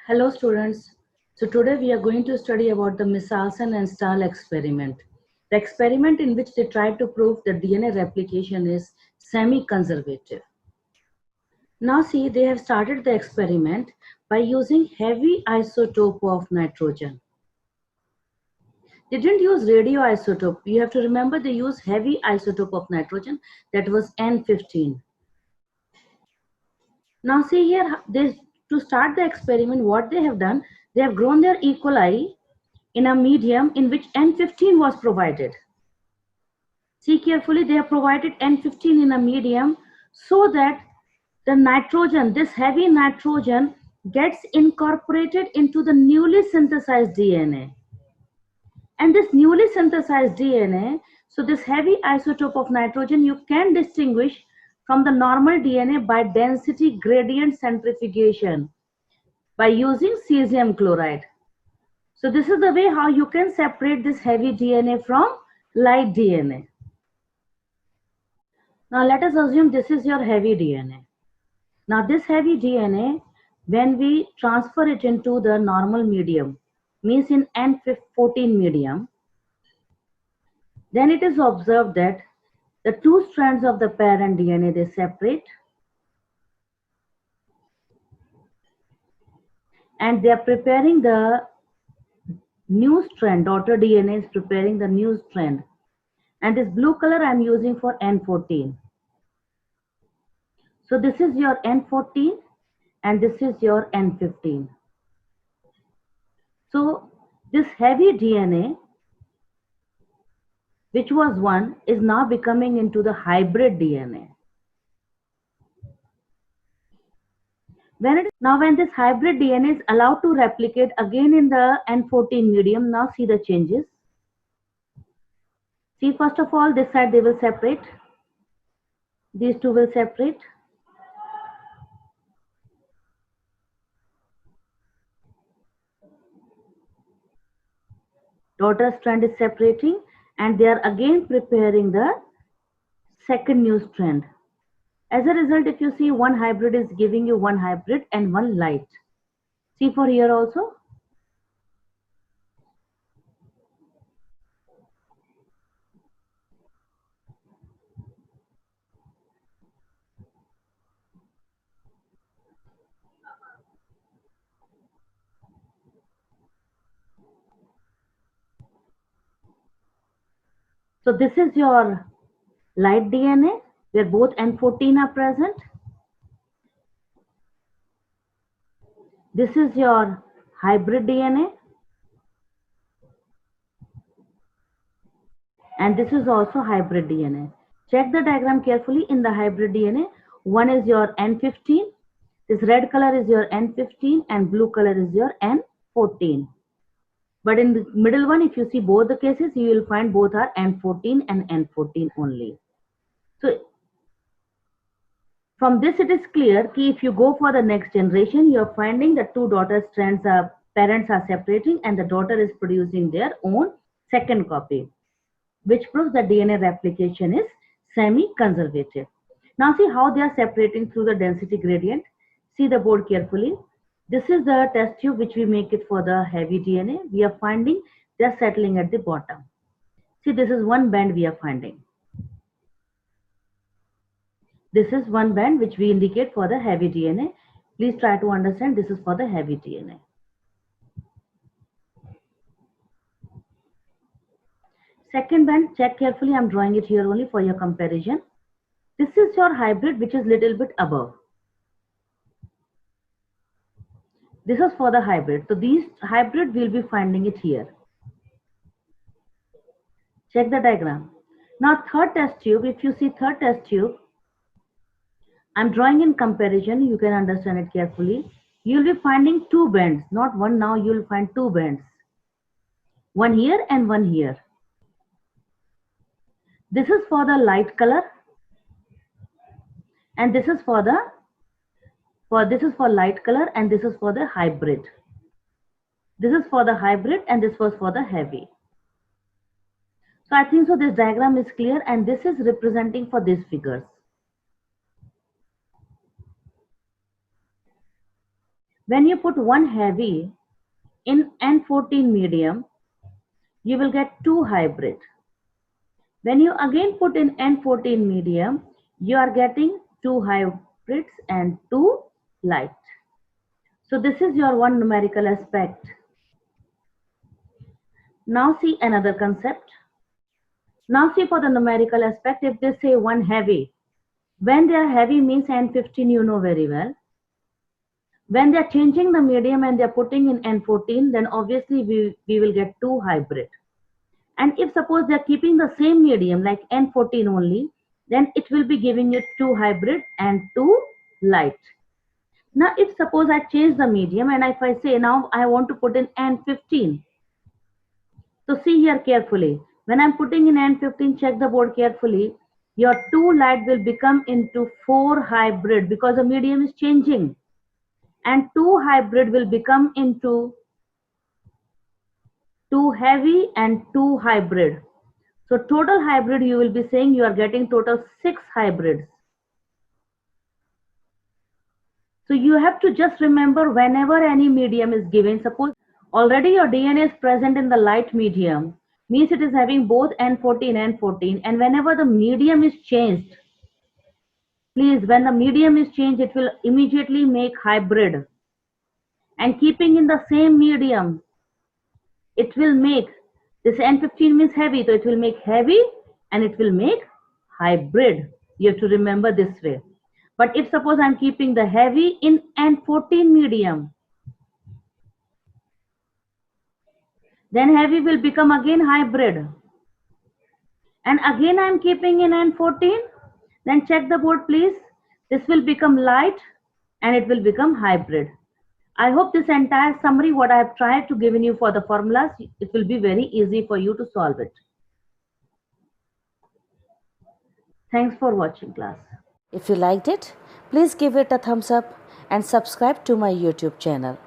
Hello students. So today we are going to study about the Michelson and Stahl experiment. The experiment in which they tried to prove that DNA replication is semi-conservative. Now see, they have started the experiment by using heavy isotope of nitrogen. They didn't use radioisotope. You have to remember they used heavy isotope of nitrogen, that was N15. Now see here, to start the experiment, what they have done, they have grown their E. coli in a medium in which N15 was provided. See carefully, they have provided N15 in a medium so that the nitrogen, this heavy nitrogen, gets incorporated into the newly synthesized DNA. And this newly synthesized DNA, so this heavy isotope of nitrogen, you can distinguish from the normal DNA by density gradient centrifugation by using cesium chloride. So this is the way how you can separate this heavy DNA from light DNA. Now let us assume this is your heavy DNA. Now this heavy DNA, when we transfer it into the normal medium, means in N14 medium, then it is observed that the two strands of the parent DNA, they separate, and they are preparing the new strand. Daughter DNA is preparing the new strand. And this blue color I am using for N14. So this is your N14 and this is your N15. So this heavy DNA, which was one, is now becoming into the hybrid DNA. When this hybrid DNA is allowed to replicate again in the N14 medium, now see the changes. See, first of all, this side they will separate. These two will separate. Daughter strand is separating and they are again preparing the second new strand. As a result, if you see, one hybrid is giving you one hybrid and one light. See for here also. So this is your light DNA where both N14 are present. This is your hybrid DNA. And this is also hybrid DNA. Check the diagram carefully. In the hybrid DNA, one is your N15. This red color is your N15 and blue color is your N14. But in the middle one, if you see both the cases, you will find both are N14 and N14 only. So from this, it is clear that if you go for the next generation, you are finding the two daughter strands parents are separating and the daughter is producing their own second copy, which proves that DNA replication is semi-conservative. Now see how they are separating through the density gradient. See the board carefully. This is the test tube which we make it for the heavy DNA. We are finding they are settling at the bottom. See, this is one band we are finding. This is one band which we indicate for the heavy DNA. Please try to understand this is for the heavy DNA. Second band, check carefully. I'm drawing it here only for your comparison. This is your hybrid which is little bit above. This is for the hybrid. So these hybrid we'll be finding it here. Check the diagram. Now third test tube, if you see third test tube, I'm drawing in comparison, you can understand it carefully. You'll be finding two bands, not one. Now you'll find two bands. One here and one here. This is for the light color and this is for the light color and this is for the hybrid. This is for the hybrid and this was for the heavy. So I think so this diagram is clear and this is representing for these figures. When you put one heavy in N14 medium, you will get two hybrid. When you again put in N14 medium, you are getting two hybrids and two light. So this is your one numerical aspect. Now see another concept. Now see for the numerical aspect, if they say one heavy, when they are heavy means N15 you know very well. When they are changing the medium and they are putting in N14, then obviously we will get two hybrid. And if suppose they are keeping the same medium like N14 only, then it will be giving you two hybrid and two light. Now if suppose I change the medium and if I say now I want to put in N15, so see here carefully. When I'm putting in N15, check the board carefully. Your two light will become into four hybrid because the medium is changing. And two hybrid will become into two heavy and two hybrid. So total hybrid you will be saying you are getting total 6 hybrids. So you have to just remember whenever any medium is given, suppose already your DNA is present in the light medium, means it is having both N14 and N14, and whenever the medium is changed, please when the medium is changed it will immediately make hybrid, and keeping in the same medium it will make this N15 means heavy, so it will make heavy and it will make hybrid. You have to remember this way. But if suppose I'm keeping the heavy in N14 medium, then heavy will become again hybrid. And again I'm keeping in N14, then check the board please. This will become light and it will become hybrid. I hope this entire summary what I have tried to given you for the formulas, it will be very easy for you to solve it. Thanks for watching class. If you liked it, please give it a thumbs up and subscribe to my YouTube channel.